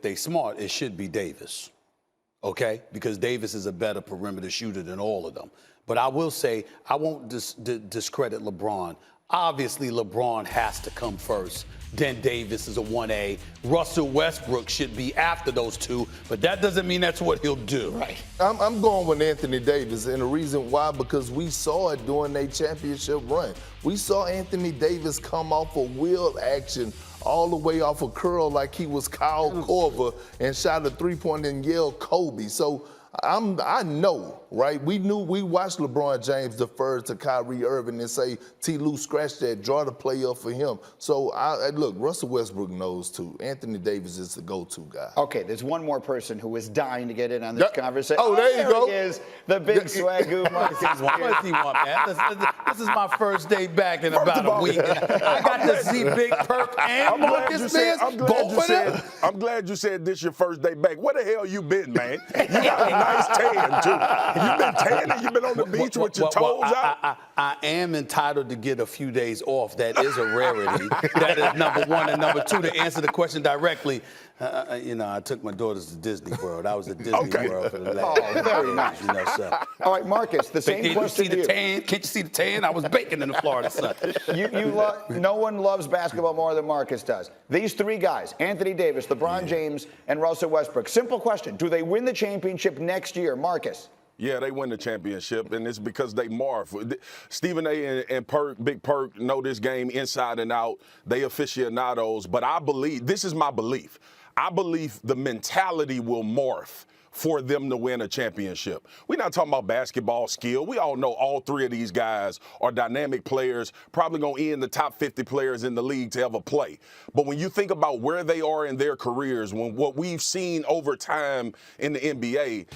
they smart, it should be Davis, okay? Because Davis is a better perimeter shooter than all of them. But I will say, I won't discredit LeBron. Obviously, LeBron has to come first. Then Davis is a 1A. Russell Westbrook should be after those two, but that doesn't mean that's what he'll do. Right. I'm going with Anthony Davis, and the reason why, because we saw it during their championship run. We saw Anthony Davis come off a wheel action all the way off a curl like he was Kyle Korver and shot a three-point and yelled Kobe. So I know, right? We watched LeBron James defer to Kyrie Irving and say, T. Lue, scratch that, draw the play up for him. So, look, Russell Westbrook knows, too. Anthony Davis is the go-to guy. Okay, there's one more person who is dying to get in on this conversation. Oh, there you go. He is, the big swagoo Marcus. What he want, man? This is my first day back in about a week. I got to see Big Perk and Marcus Spears. I'm glad you said this your first day back. Where the hell you been, man? You got a nice tan, too. You been tanning? You been on the beach with your toes out? I am entitled to get a few days off. That is a rarity. That is number one. And number two, to answer the question directly, I took my daughters to Disney World. I was at Disney World for the last very nice. So. All right, Marcus, the same question to you. Can't you see the tan? I was baking in the Florida sun. No one loves basketball more than Marcus does. These three guys, Anthony Davis, LeBron James, and Russell Westbrook. Simple question. Do they win the championship next year, Marcus? Yeah, they win the championship, and it's because they morph. Stephen A. and Big Perk know this game inside and out. They aficionados, but I believe, this is my belief, I believe the mentality will morph for them to win a championship. We're not talking about basketball skill. We all know all three of these guys are dynamic players, probably going to end the top 50 players in the league to ever play. But when you think about where they are in their careers, when what we've seen over time in the NBA,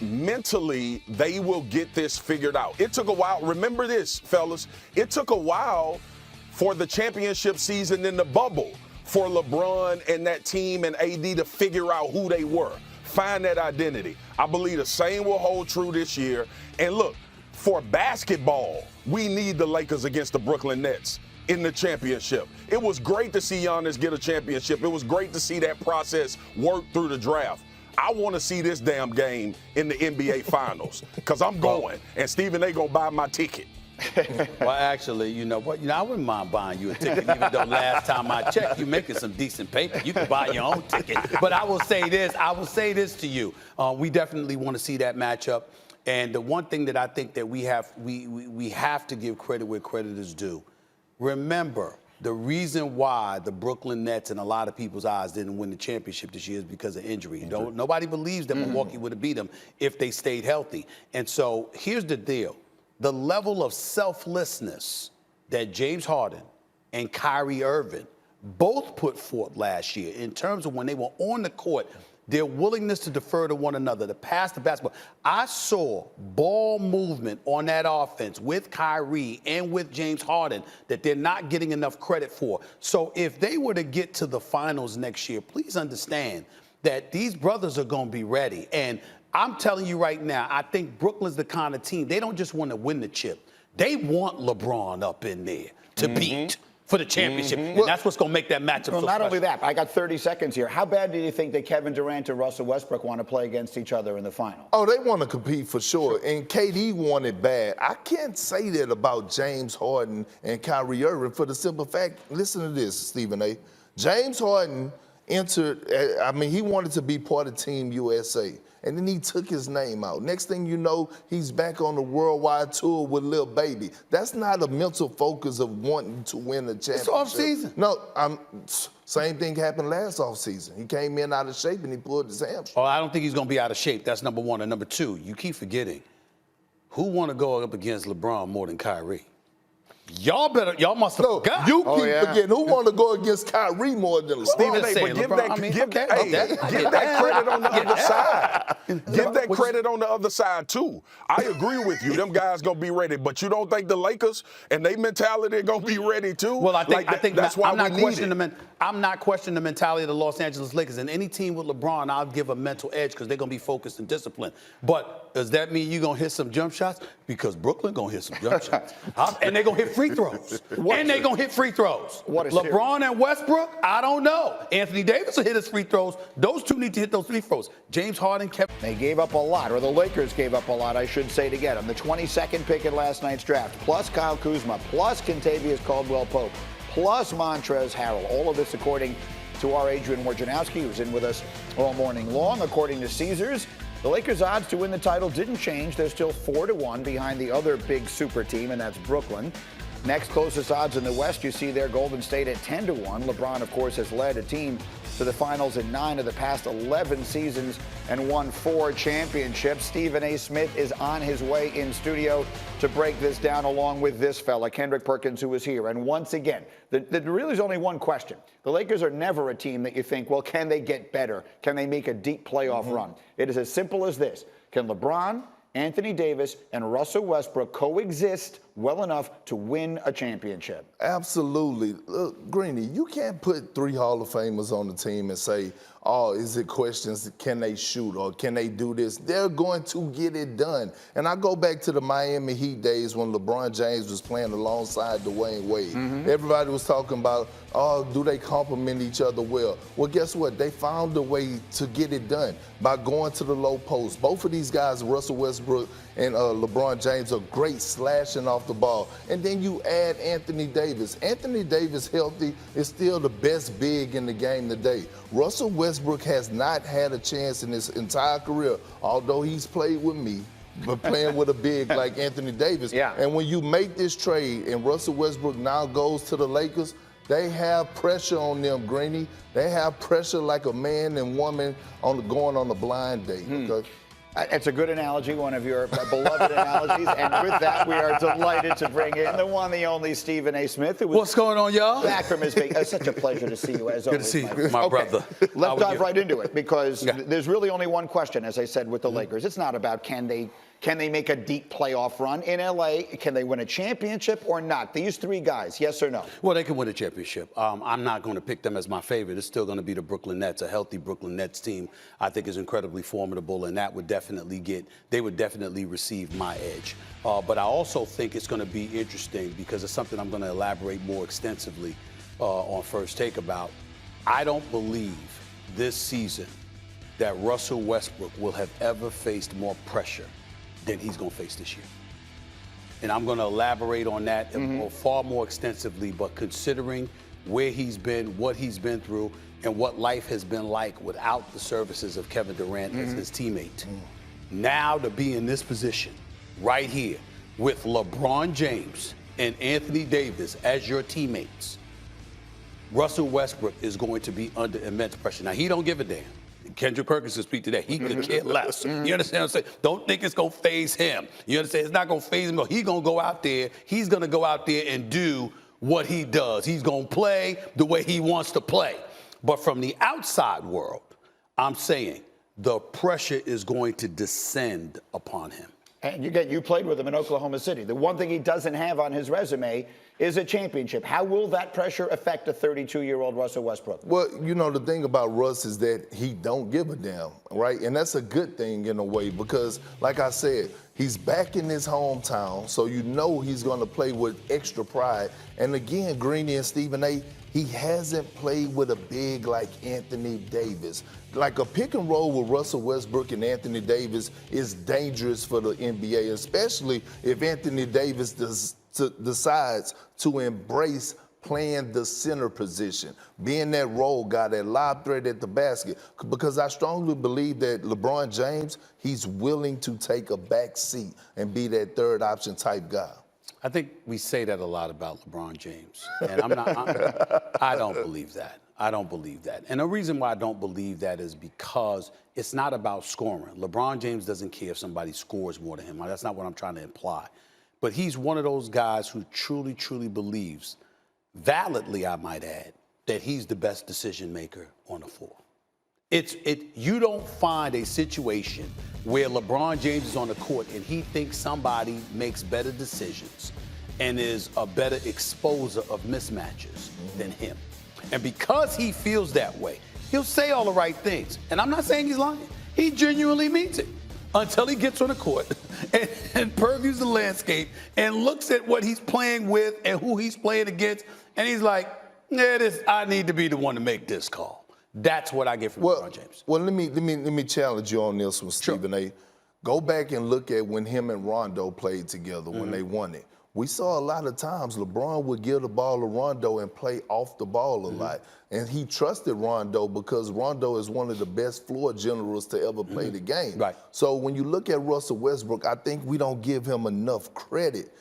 mentally, they will get this figured out. It took a while. Remember this, fellas. It took a while for the championship season in the bubble for LeBron and that team and AD to figure out who they were, find that identity. I believe the same will hold true this year. And look, for basketball, we need the Lakers against the Brooklyn Nets in the championship. It was great to see Giannis get a championship. It was great to see that process work through the draft. I want to see this damn game in the NBA Finals because I'm going, and Stephen A. going to buy my ticket. Well, actually, you know what? I wouldn't mind buying you a ticket, even though last time I checked, you're making some decent paper. You can buy your own ticket. But I will say this to you. We definitely want to see that matchup. And the one thing that I think that we have to give credit where credit is due. Remember, the reason why the Brooklyn Nets, in a lot of people's eyes, didn't win the championship this year is because of injury. Nobody believes that Milwaukee would have beat them if they stayed healthy. And so here's the deal. The level of selflessness that James Harden and Kyrie Irving both put forth last year in terms of when they were on the court, their willingness to defer to one another, to pass the basketball. I saw ball movement on that offense with Kyrie and with James Harden that they're not getting enough credit for. So if they were to get to the finals next year, please understand that these brothers are going to be ready. And I'm telling you right now, I think Brooklyn's the kind of team, they don't just want to win the chip. They want LeBron up in there to beat for the championship. And that's what's going to make that matchup so not special. only that, I got 30 seconds here. How bad do you think that Kevin Durant and Russell Westbrook want to play against each other in the final? Oh, they want to compete for sure. And KD wanted bad. I can't say that about James Harden and Kyrie Irving for the simple fact, listen to this, Stephen A. James Harden entered, he wanted to be part of Team USA. And then he took his name out. Next thing you know, he's back on the worldwide tour with Lil Baby. That's not a mental focus of wanting to win a championship. It's off-season. No, same thing happened last offseason. He came in out of shape and he pulled his hamstring. Oh, I don't think he's going to be out of shape. That's number one. And number two, you keep forgetting, who want to go up against LeBron more than Kyrie? Y'all must have forgot. You keep forgetting. Who want to go against Kyrie more than LeBron? Stephen A., but give that credit on the other side. Give that credit on the other side, too. I agree with you. Them guys going to be ready. But you don't think the Lakers and their mentality are going to be ready, too? Well, I think that's why I'm not questioning it. I'm not questioning the mentality of the Los Angeles Lakers. And any team with LeBron, I'll give a mental edge because they're going to be focused and disciplined. But does that mean you're going to hit some jump shots? Because Brooklyn going to hit some jump shots. And they're going to hit free throws. And they're going to hit free throws. What is LeBron and Westbrook, I don't know. Anthony Davis will hit his free throws. Those two need to hit those free throws. James Harden, Kevin. They gave up a lot, or the Lakers gave up a lot, I should say, to get him. The 22nd pick in last night's draft, plus Kyle Kuzma, plus Kentavious Caldwell-Pope, plus Montrezl Harrell. All of this according to our Adrian Wojnarowski, who's in with us all morning long. According to Caesars, the Lakers' odds to win the title didn't change. They're still 4-1 behind the other big super team, and that's Brooklyn. Next closest odds in the West, you see there Golden State at 10-1. LeBron, of course, has led a team to the finals in 9 of the past 11 seasons and won 4 championships. Stephen A. Smith is on his way in studio to break this down along with this fella, Kendrick Perkins, who is here. And once again, there really is only one question. The Lakers are never a team that you think, well, can they get better? Can they make a deep playoff run? It is as simple as this. Can LeBron, Anthony Davis, and Russell Westbrook coexist well enough to win a championship? Absolutely. Look, Greeny, you can't put 3 Hall of Famers on the team and say, oh, is it questions, can they shoot or can they do this? They're going to get it done. And I go back to the Miami Heat days when LeBron James was playing alongside Dwayne Wade. Everybody was talking about, oh, do they complement each other well? Well, guess what? They found a way to get it done by going to the low post. Both of these guys, Russell Westbrook and LeBron James, are great slashing off the ball. And then you add Anthony Davis. Anthony Davis, healthy, is still the best big in the game today. Russell Westbrook has not had a chance in his entire career, although he's played with me, but playing with a big like Anthony Davis. Yeah. And when you make this trade and Russell Westbrook now goes to the Lakers, they have pressure on them, Greeny. They have pressure like a man and woman going on a blind date. Okay? It's a good analogy, one of your beloved analogies. And with that, we are delighted to bring in the one, the only Stephen A. Smith, who was What's going on, y'all? back from his vacation. It's such a pleasure to see you, as Good always. to see you, my brother. Let's dive right into it, because Yeah. there's really only one question, as I said, with the Lakers. It's not about can they make a deep playoff run in L.A., can they win a championship or not? These 3 guys, yes or no? Well, they can win a championship. I'm not going to pick them as my favorite. It's still going to be the Brooklyn Nets. A healthy Brooklyn Nets team, I think, is incredibly formidable, and that would definitely they would definitely receive my edge. But I also think it's going to be interesting because it's something I'm going to elaborate more extensively on First Take about. I don't believe this season that Russell Westbrook will have ever faced more pressure than he's going to face this year. And I'm going to elaborate on that far more extensively, but considering where he's been, what he's been through, and what life has been like without the services of Kevin Durant as his teammate. Now to be in this position right here with LeBron James and Anthony Davis as your teammates, Russell Westbrook is going to be under immense pressure. Now, he don't give a damn. Kendrick Perkins will speak to that. He could care less. You understand what I'm saying? Don't think it's going to phase him. You understand? It's not going to phase him. He's going to go out there. He's going to go out there and do what he does. He's going to play the way he wants to play. But from the outside world, I'm saying the pressure is going to descend upon him. And you played with him in Oklahoma City. The one thing he doesn't have on his resume is a championship. How will that pressure affect a 32-year-old Russell Westbrook? Well, you know, the thing about Russ is that he don't give a damn, right? And that's a good thing in a way because, like I said, he's back in his hometown, so you know he's going to play with extra pride. And again, Greeny and Stephen A., he hasn't played with a big like Anthony Davis. Like a pick and roll with Russell Westbrook and Anthony Davis is dangerous for the NBA, especially if Anthony Davis decides to embrace playing the center position, being that role guy, that lob threat at the basket. Because I strongly believe that LeBron James, he's willing to take a back seat and be that third option type guy. I think we say that a lot about LeBron James, and I don't believe that. I don't believe that. And the reason why I don't believe that is because it's not about scoring. LeBron James doesn't care if somebody scores more than him. That's not what I'm trying to imply. But he's one of those guys who truly, truly believes, validly I might add, that he's the best decision maker on the floor. You don't find a situation where LeBron James is on the court and he thinks somebody makes better decisions and is a better exposer of mismatches than him. And because he feels that way, he'll say all the right things. And I'm not saying he's lying. He genuinely means it. until he gets on the court and purviews the landscape and looks at what he's playing with and who he's playing against, and he's like, I need to be the one to make this call. That's what I get from LeBron James. Well, let me challenge you on this one, Stephen A. Go back and look at when him and Rondo played together when they won it. We saw a lot of times LeBron would give the ball to Rondo and play off the ball a lot. And he trusted Rondo because Rondo is one of the best floor generals to ever play the game. Right. So when you look at Russell Westbrook, I think we don't give him enough credit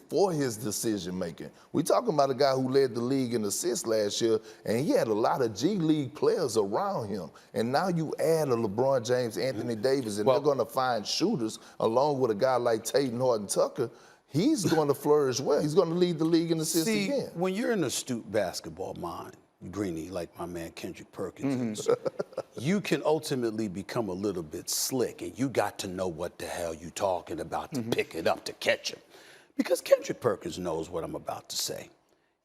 for his decision making. We're talking about a guy who led the league in assists last year, and he had a lot of G League players around him. And now you add a LeBron James, Anthony Davis, and they're going to find shooters along with a guy like Tatum Horton-Tucker. He's going to flourish well. He's going to lead the league in assists again. When you're an astute basketball mind, Greeny, like my man Kendrick Perkins, you can ultimately become a little bit slick, and you got to know what the hell you're talking about to pick it up, to catch him. Because Kendrick Perkins knows what I'm about to say.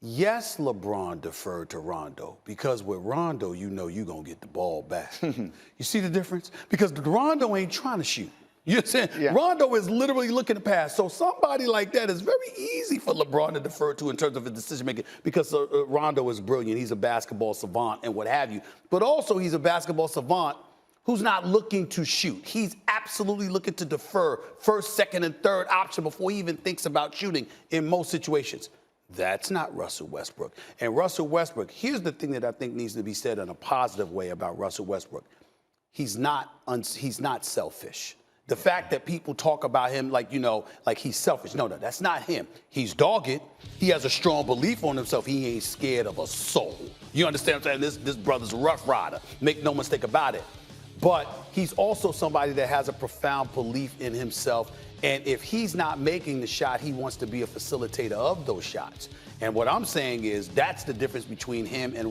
Yes, LeBron deferred to Rondo, because with Rondo, you know you're going to get the ball back. You see the difference? Because Rondo ain't trying to shoot. You know what I'm saying? Yeah. Rondo is literally looking to pass. So somebody like that is very easy for LeBron to defer to in terms of his decision-making, because Rondo is brilliant. He's a basketball savant and what have you. But also he's a basketball savant who's not looking to shoot. He's absolutely looking to defer first, second, and third option before he even thinks about shooting in most situations. That's not Russell Westbrook. And Russell Westbrook, here's the thing that I think needs to be said in a positive way about Russell Westbrook. He's not selfish. The fact that people talk about him like he's selfish. No, that's not him. He's dogged. He has a strong belief on himself. He ain't scared of a soul. You understand what I'm saying? This brother's a rough rider. Make no mistake about it. But he's also somebody that has a profound belief in himself. And if he's not making the shot, he wants to be a facilitator of those shots. And what I'm saying is that's the difference between him and